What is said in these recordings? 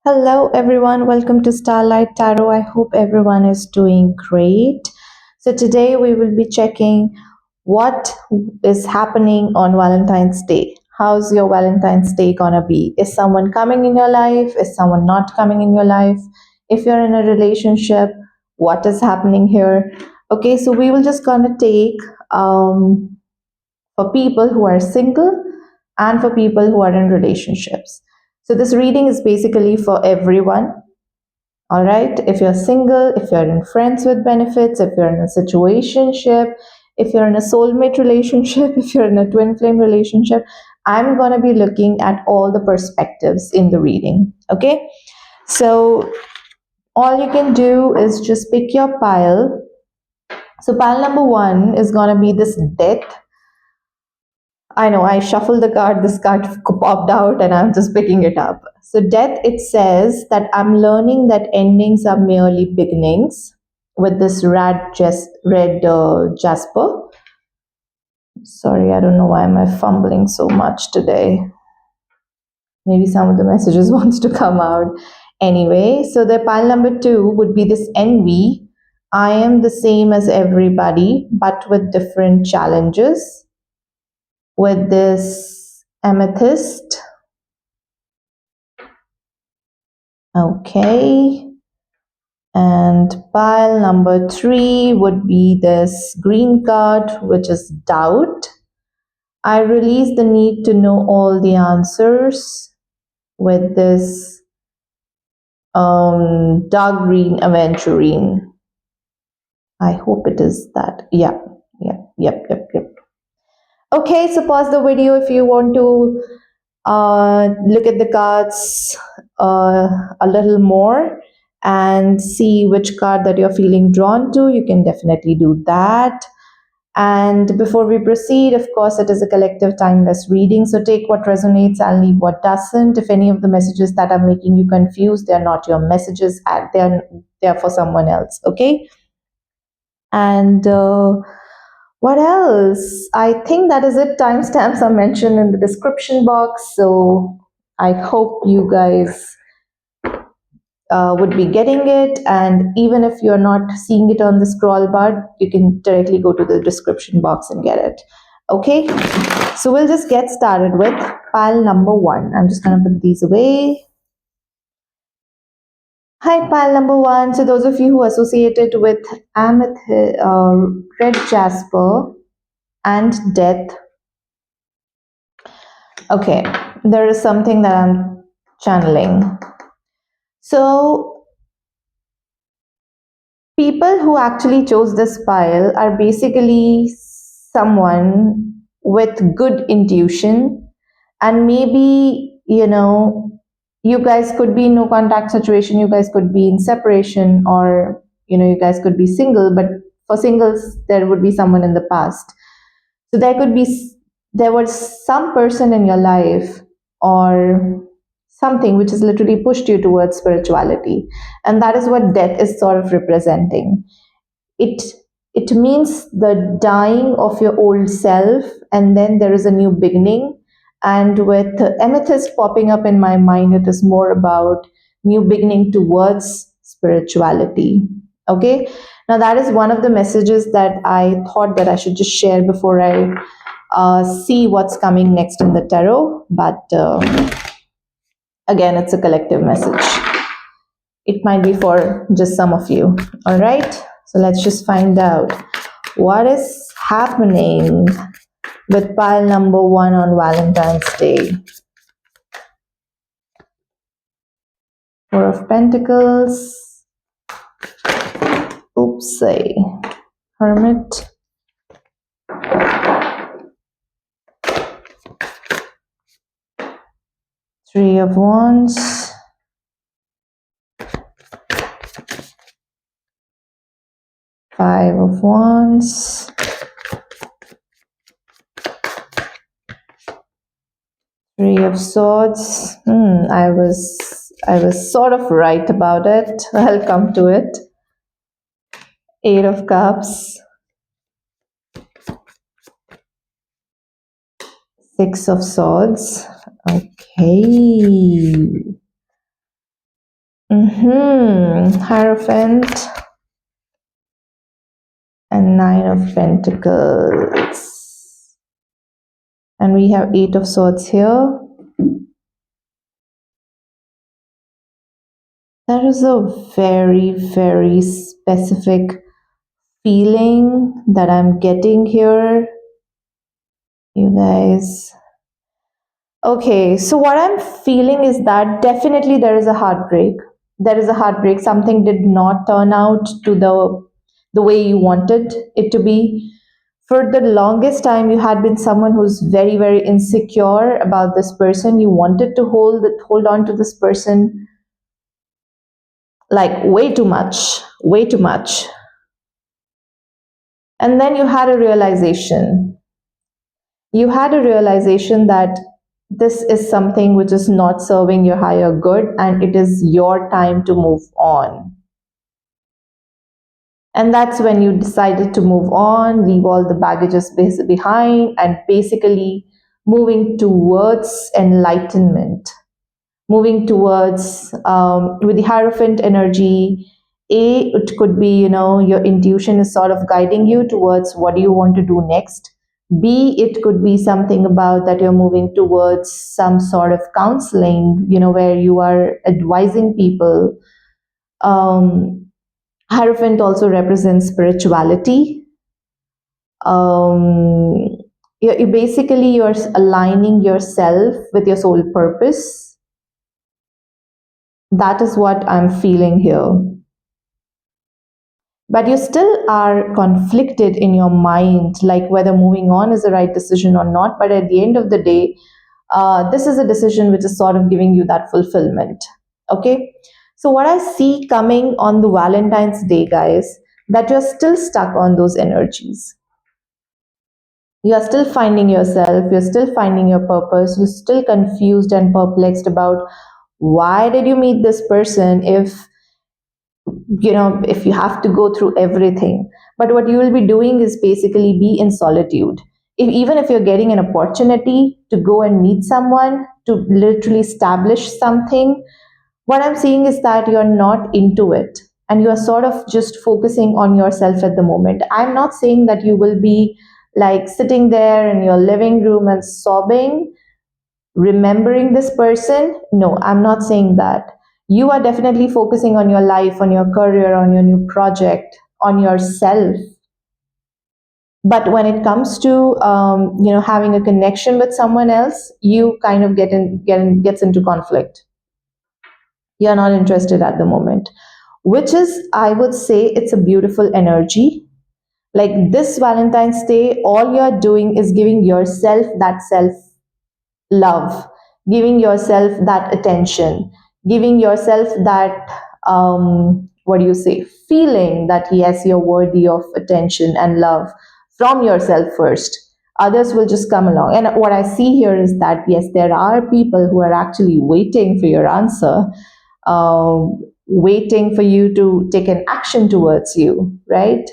Hello, everyone. Welcome to Starlight Tarot. I hope everyone is doing great. So, today we will be checking what is happening on Valentine's Day. How's your Valentine's Day gonna be? Is someone coming in your life? Is someone not coming in your life? If you're in a relationship, what is happening here? Okay, so we will just gonna take for people who are single and for people who are in relationships. So, this reading is basically for everyone. All right. If you're single, if you're in friends with benefits, if you're in a situationship, if you're in a soulmate relationship, if you're in a twin flame relationship, I'm going to be looking at all the perspectives in the reading. Okay. So, all you can do is just pick your pile. So, pile number one is going to be this death. I know I shuffled the card, this card popped out, and I'm just picking it up. So, death, it says that I'm learning that endings are merely beginnings with this red jasper. Sorry, I don't know why am I fumbling so much today. Maybe some of the messages wants to come out. Anyway, so the pile number two would be this envy. I am the same as everybody, but with different challenges. With this amethyst. Okay. And pile number three would be this green card, which is doubt. I release the need to know all the answers with this dark green aventurine. I hope it is that. Yeah, yep. Okay, so pause the video if you want to look at the cards a little more and see which card that you're feeling drawn to. You can definitely do that. And before we proceed, of course, it is a collective timeless reading. So take what resonates and leave what doesn't. If any of the messages that are making you confused, they're not your messages, they're for someone else. Okay. And what else? I think that is it. Timestamps are mentioned in the description box. So I hope you guys would be getting it. And even if you're not seeing it on the scroll bar, you can directly go to the description box and get it. Okay. So we'll just get started with pile number one. I'm just going to put these away. Hi, pile number one. So those of you who associated with amethyst, red jasper, and death. Okay, there is something that I'm channeling. So, people who actually chose this pile are basically someone with good intuition, and maybe, you guys could be in no contact situation, you guys could be in separation, or, you guys could be single, but for singles, there would be someone in the past. So there was some person in your life or something which has literally pushed you towards spirituality, and that is what death is sort of representing. It it means the dying of your old self, and then there is a new beginning. And with amethyst popping up in my mind, it is more about new beginning towards spirituality. Okay, now that is one of the messages that I thought that I should just share before I see what's coming next in the tarot. But again, it's a collective message. It might be for just some of you. All right. So let's just find out what is happening with pile number one on Valentine's Day. Four of Pentacles. Oopsie. Hermit. Three of Wands. Five of Wands. Three of Swords. I was sort of right about it. I'll come to it. Eight of Cups. Six of Swords. Okay. Hierophant and Nine of Pentacles. And we have Eight of Swords here. That is a very, very specific feeling that I'm getting here, you guys. Okay, so what I'm feeling is that definitely there is a heartbreak. There is a heartbreak. Something did not turn out to the way you wanted it to be. For the longest time, you had been someone who's very, very insecure about this person. You wanted to hold on to this person like way too much, way too much. And then you had a realization. You had a realization that this is something which is not serving your higher good and it is your time to move on. And that's when you decided to move on, leave all the baggages behind, and basically moving towards enlightenment, moving towards with the Hierophant energy. It could be, your intuition is sort of guiding you towards what do you want to do next. B, it could be something about that you're moving towards some sort of counseling, where you are advising people. Hierophant also represents spirituality. um, you basically you're aligning yourself with your soul purpose. That is what I'm feeling here. But you still are conflicted in your mind, like whether moving on is the right decision or not. But at the end of the day, this is a decision which is sort of giving you that fulfillment. Okay. So, what I see coming on the Valentine's Day, guys, that you're still stuck on those energies. You are still finding yourself, you're still finding your purpose, you're still confused and perplexed about why did you meet this person if you have to go through everything. But what you will be doing is basically be in solitude. Even if you're getting an opportunity to go and meet someone to literally establish something, what I'm seeing is that you're not into it and you're sort of just focusing on yourself at the moment. I'm not saying that you will be like sitting there in your living room and sobbing remembering this person. No, I'm not saying that. You are definitely focusing on your life, on your career, on your new project, on yourself. But when it comes to having a connection with someone else, you kind of gets into conflict. You're not interested at the moment, which is, I would say, it's a beautiful energy. Like this Valentine's Day, all you're doing is giving yourself that self love, giving yourself that attention, giving yourself that, what do you say, feeling that yes, you're worthy of attention and love from yourself first. Others will just come along. And what I see here is that yes, there are people who are actually waiting for your answer, waiting for you to take an action towards you, right?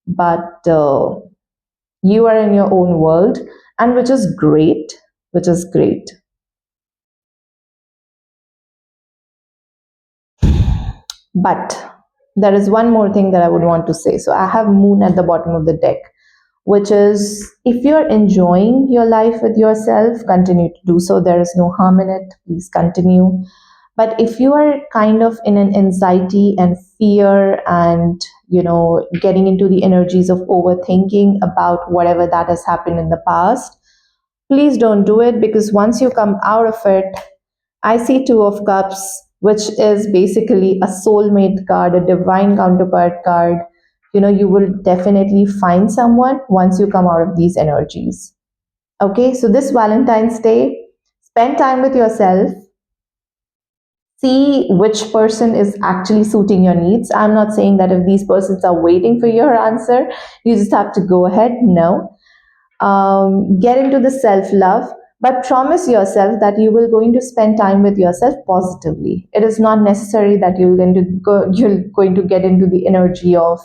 But you are in your own world, and which is great, which is great. But there is one more thing that I would want to say. So I have Moon at the bottom of the deck, which is if you're enjoying your life with yourself, continue to do so. There is no harm in it. Please continue. But if you are kind of in an anxiety and fear and, getting into the energies of overthinking about whatever that has happened in the past, please don't do it, because once you come out of it, I see Two of Cups, which is basically a soulmate card, a divine counterpart card. You will definitely find someone once you come out of these energies. Okay, so this Valentine's Day, spend time with yourself. See which person is actually suiting your needs. I'm not saying that if these persons are waiting for your answer, you just have to go ahead. No, get into the self love, but promise yourself that you will going to spend time with yourself positively. It is not necessary that you're going to get into the energy of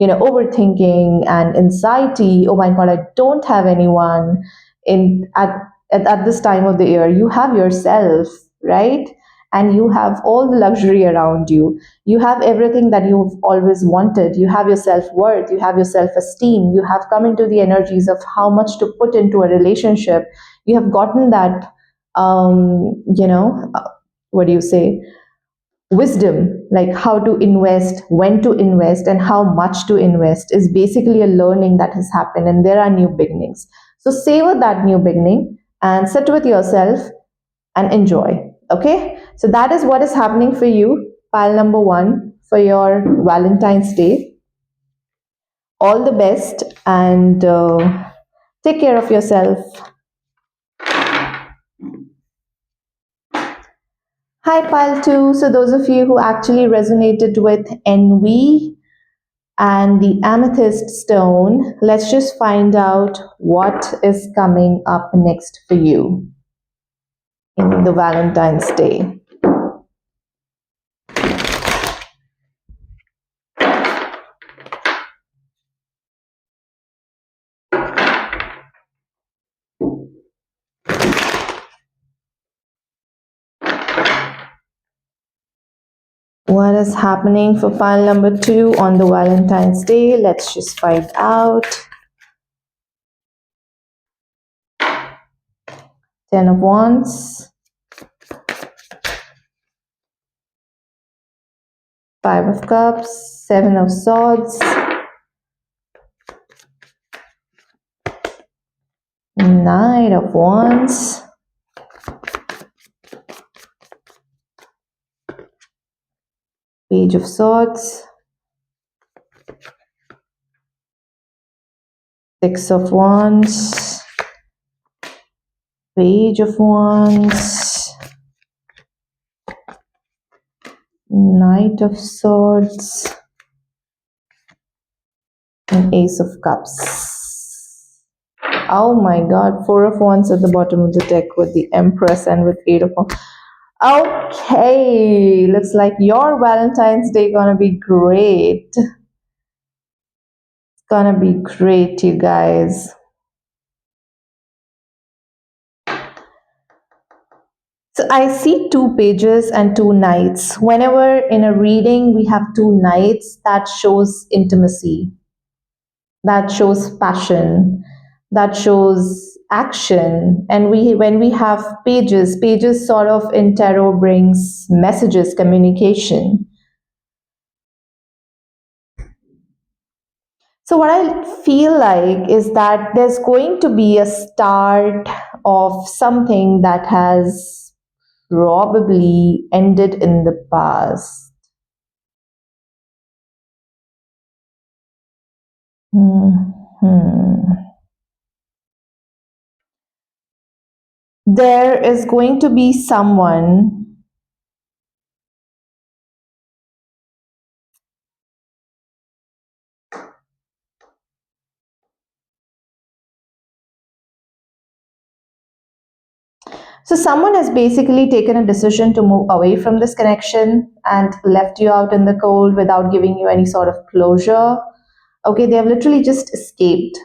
overthinking and anxiety. Oh my god, I don't have anyone in at this time of the year. You have yourself, right? and you have all the luxury around you. You have everything that you've always wanted. You have your self-worth, you have your self-esteem, you have come into the energies of how much to put into a relationship. You have gotten that, what do you say, wisdom, like how to invest, when to invest, and how much to invest is basically a learning that has happened, and there are new beginnings. So savor that new beginning and sit with yourself and enjoy. Okay, so that is what is happening for you, pile number one, for your Valentine's Day. All the best, and take care of yourself. Hi, pile two. So, those of you who actually resonated with envy and the amethyst stone, let's just find out what is coming up next for you in the Valentine's Day. What is happening for pile number two on the Valentine's Day? Let's just find out. Ten of Wands, Five of Cups, Seven of Swords, Knight of Wands, Page of Swords, Six of Wands, Page of Wands, Knight of Swords, and Ace of Cups. Oh my god, Four of Wands at the bottom of the deck with the Empress and with Eight of Wands. Okay, looks like your Valentine's Day gonna be great. It's gonna be great, you guys. So I see two pages and two knights. Whenever in a reading we have two knights, that shows intimacy, that shows passion, that shows action. And when we have pages sort of in tarot brings messages, communication. So what I feel like is that there's going to be a start of something that has probably ended in the past. There is going to be someone. So someone has basically taken a decision to move away from this connection and left you out in the cold without giving you any sort of closure. Okay, they have literally just escaped.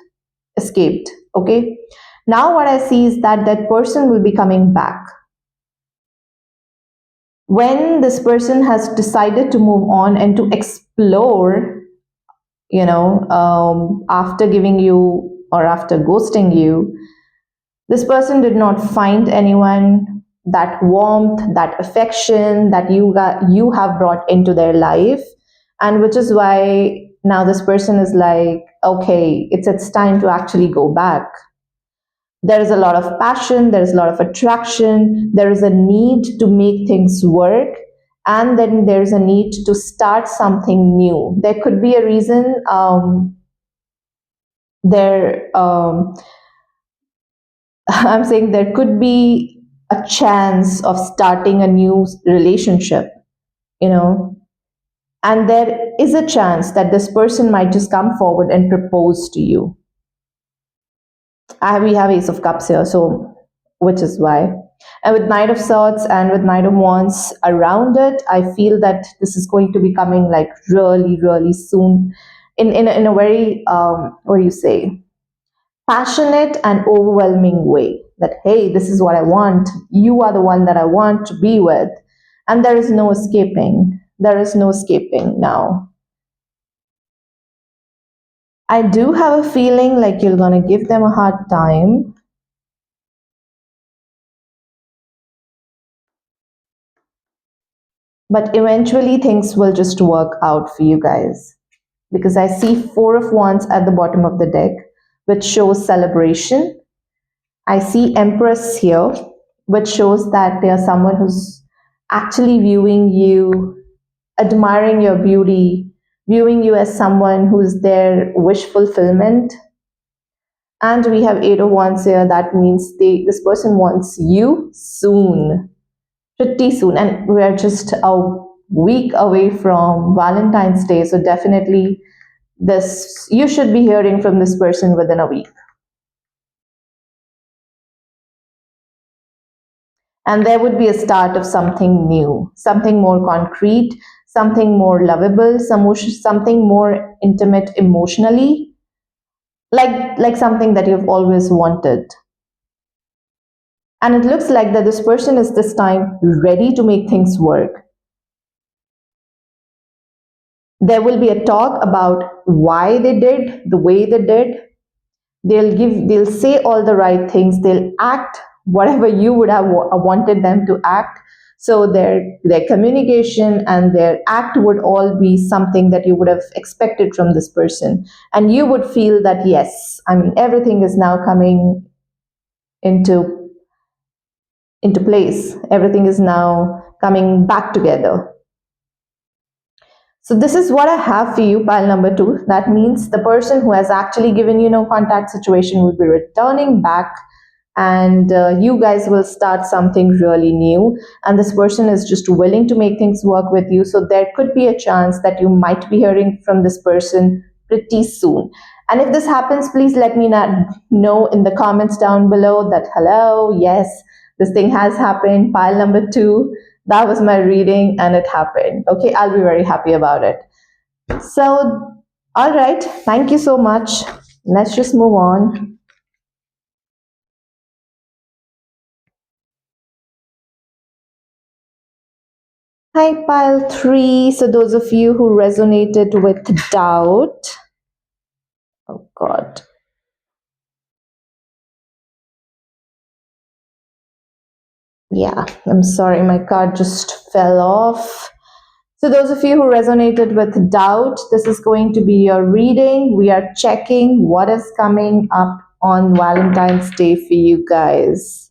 Okay, now what I see is that that person will be coming back. When this person has decided to move on and to explore, after giving you or after ghosting you, this person did not find anyone, that warmth, that affection that you have brought into their life, and which is why now this person is like, okay, it's time to actually go back. There is a lot of passion, there is a lot of attraction, there is a need to make things work, and then there's a need to start something new. There could be a reason there I'm saying there could be a chance of starting a new relationship, you know, and there is a chance that this person might just come forward and propose to you. We have Ace of Cups here, so which is why. And with Knight of Swords and with Knight of Wands around it, I feel that this is going to be coming like really, really soon, in a very what do you say, passionate and overwhelming way. That hey, this is what I want. You are the one that I want to be with, And there is no escaping. There is no escaping now. I do have a feeling like you're gonna give them a hard time, but eventually things will just work out for you guys. Because I see Four of Wands at the bottom of the deck, which shows celebration. I see Empress here, which shows that there's someone who's actually viewing you, admiring your beauty, viewing you as someone who's their wish fulfillment. And we have Eight of Wands here. That means this person wants you soon, pretty soon. And we're just a week away from Valentine's Day. So definitely this you should be hearing from this person within a week. And there would be a start of something new, something more concrete, something more lovable, something more intimate emotionally, like something that you've always wanted. And it looks like that this person is this time ready to make things work. There will be a talk about why they did the way they did. They'll say all the right things, they'll act whatever you would have wanted them to act. So their communication and their act would all be something that you would have expected from this person, and you would feel that yes, I mean, everything is now coming into place, everything is now coming back together. So this is what I have for you, pile number 2. That means the person who has actually given you no contact situation will be returning back, and you guys will start something really new. And this person is just willing to make things work with you. So there could be a chance that you might be hearing from this person pretty soon. And if this happens, please let me know in the comments down below that hello, yes, this thing has happened. Pile number 2, that was my reading and it happened. Okay, I'll be very happy about it. So, all right, thank you so much. Let's just move on. Hi, pile 3. So, those of you who resonated with doubt, oh God. Yeah, I'm sorry, my card just fell off. So those of you who resonated with doubt, this is going to be your reading. We are checking what is coming up on Valentine's Day for you guys.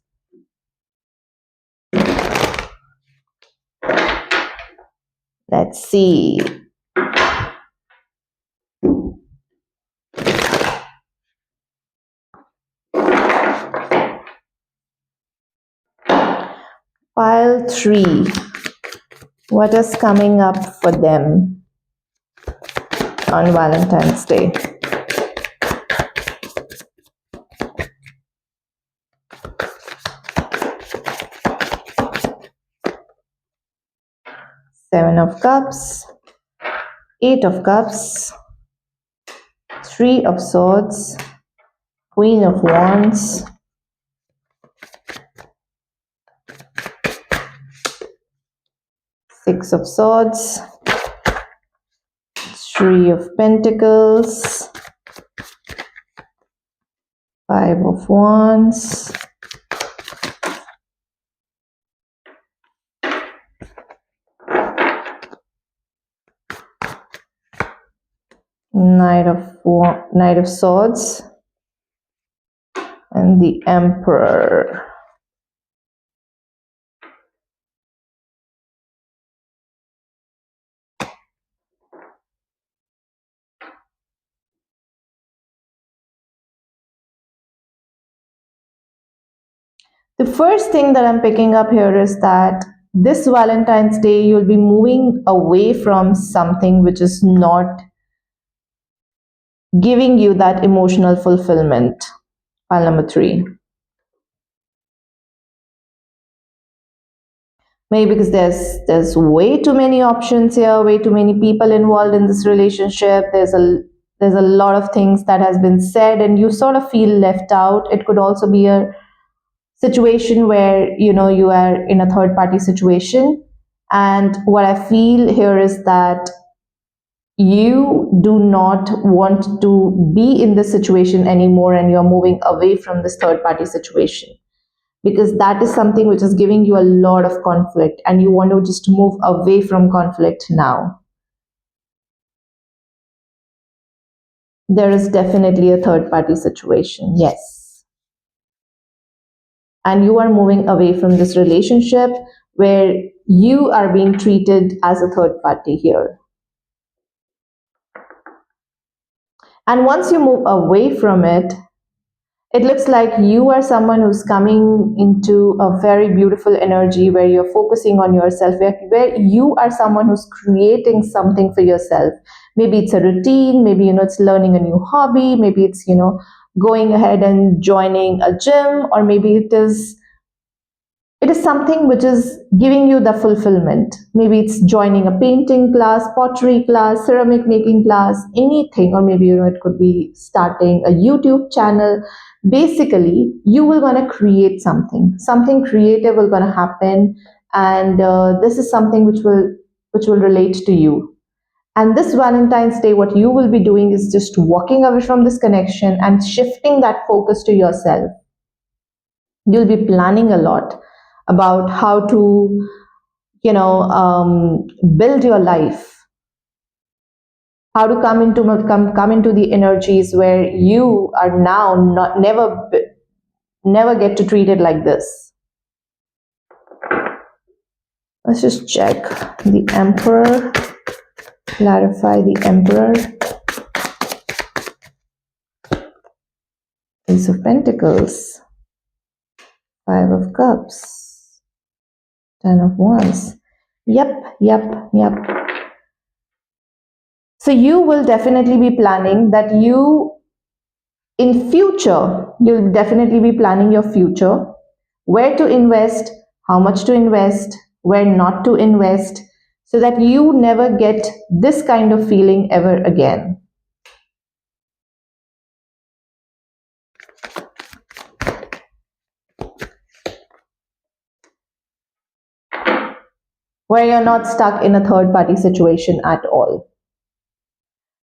Let's see. Pile 3. What is coming up for them on Valentine's Day? Seven of Cups, Eight of Cups, Three of Swords, Queen of Wands, Six of Swords, Three of Pentacles, Five of Wands, Knight of Swords, and the Emperor. The first thing that I'm picking up here is that this Valentine's Day, you'll be moving away from something which is not giving you that emotional fulfillment. Pile number 3. Maybe because there's way too many options here, way too many people involved in this relationship. There's a lot of things that has been said and you sort of feel left out. It could also be a situation where you are in a third party situation And what I feel here is that you do not want to be in this situation anymore, and you're moving away from this third party situation, because that is something which is giving you a lot of conflict, and you want to just move away from conflict now. There is definitely a third party situation, yes. And you are moving away from this relationship where you are being treated as a third party here. And once you move away from it, it looks like you are someone who's coming into a very beautiful energy where you're focusing on yourself, where you are someone who's creating something for yourself. Maybe it's a routine, maybe it's learning a new hobby, maybe it's going ahead and joining a gym, or maybe it is something which is giving you the fulfillment. Maybe it's joining a painting class, pottery class, ceramic making class, anything. Or maybe it could be starting a YouTube channel. Basically, you will want to create something creative will going to happen, and this is something which will relate to you. And this Valentine's Day, what you will be doing is just walking away from this connection and shifting that focus to yourself. You'll be planning a lot about how to build your life, how to come into the energies where you are now not never get to treat it like this. Let's just check the Emperor, clarify the Emperor, Ace of Pentacles, Five of Cups, Ten of Wands. Yep. So you will definitely be planning that in future, you'll definitely be planning your future, where to invest, how much to invest, where not to invest, so that you never get this kind of feeling ever again. Where you're not stuck in a third party situation at all.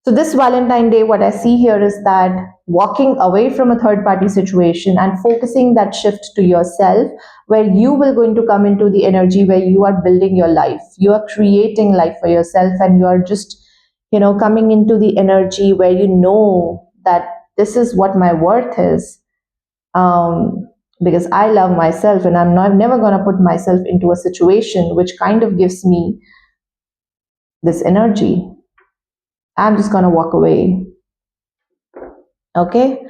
So this Valentine Day, what I see here is that walking away from a third party situation and focusing that shift to yourself, where you will going to come into the energy where you are building your life, you are creating life for yourself, and you are just coming into the energy where you know that this is what my worth is. Because I love myself, and I'm never going to put myself into a situation which kind of gives me this energy. I'm just going to walk away. Okay?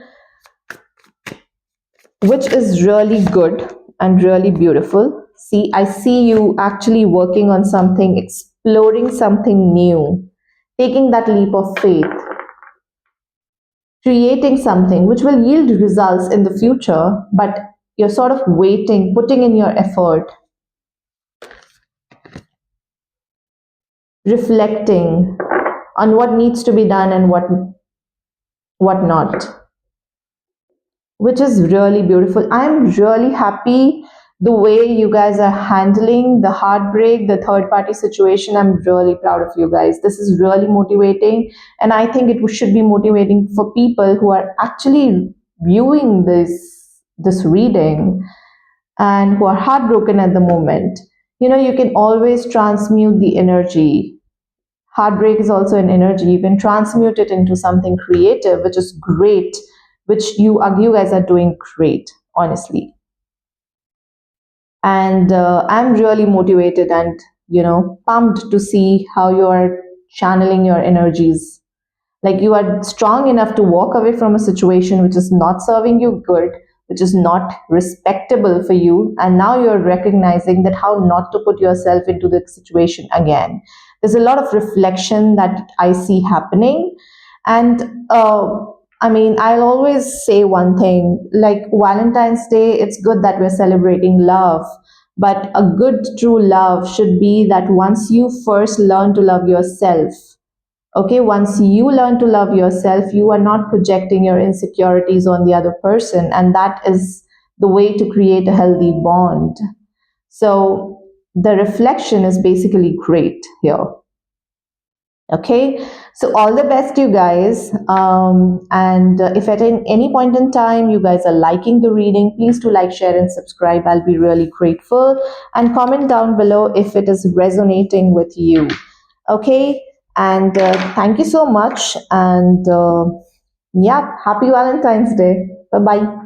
Which is really good and really beautiful. See, I see you actually working on something, exploring something new, taking that leap of faith, creating something which will yield results in the future, but you're sort of waiting, putting in your effort, reflecting on what needs to be done and what not, which is really beautiful. I'm really happy the way you guys are handling the heartbreak, the third party situation. I'm really proud of you guys. This is really motivating, and I think it should be motivating for people who are actually viewing this reading and who are heartbroken at the moment. You can always transmute the energy. Heartbreak is also an energy. You can transmute it into something creative, which is great, which you guys are doing great, honestly. And I'm really motivated and pumped to see how you are channeling your energies. Like, you are strong enough to walk away from a situation which is not serving you good, which is not respectable for you, and now you're recognizing that how not to put yourself into the situation again. There's a lot of reflection that I see happening. And I'll always say one thing, like Valentine's Day, it's good that we're celebrating love, but a good true love should be that once you first learn to love yourself, okay, once you learn to love yourself, you are not projecting your insecurities on the other person, and that is the way to create a healthy bond. So the reflection is basically great here. Okay, so all the best, you guys. And if at any point in time you guys are liking the reading, please do like, share, and subscribe. I'll be really grateful. And comment down below if it is resonating with you. Okay, and thank you so much. And yeah, happy Valentine's Day. Bye bye.